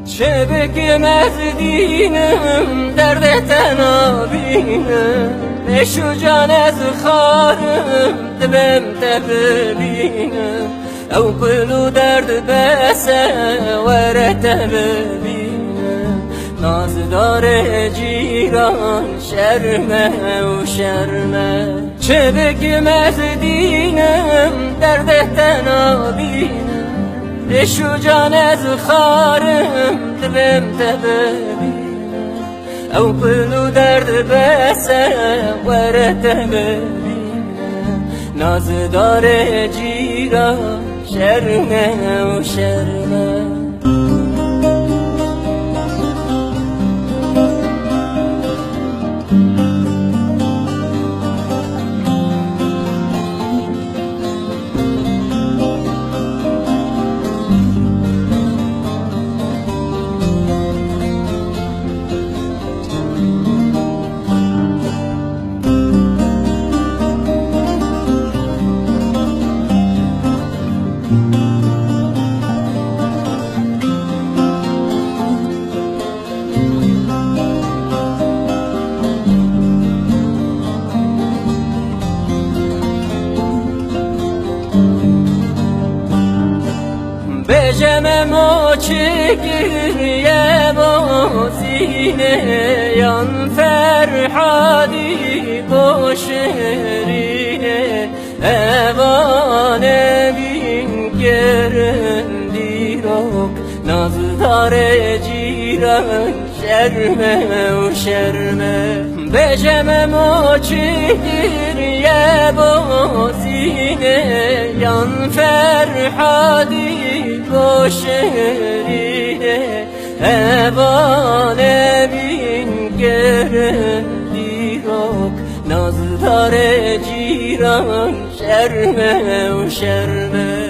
چه بگم از دینم درد تنها بینم بشو جان از خارم دبم تبینم او قلو درد بسه ورت ببینم نازدار جیران شرمه و شرمه چه بگم از دینم درد تنها بینم بشو جان از خارم دبم تبینم او قلو درد بسه ورت ببینم نازدار جیران شرمه و شرمه بجم موچه گریه بازینه یان فرحادی با شهرینه اوانه بین گرندی رو نازدار جیران شرمه و شرمه بجم موچه گریه بازینه یان فرحادی با شهرینه اوانه بین گرندی رو نازدار جیران شرمه و شرمه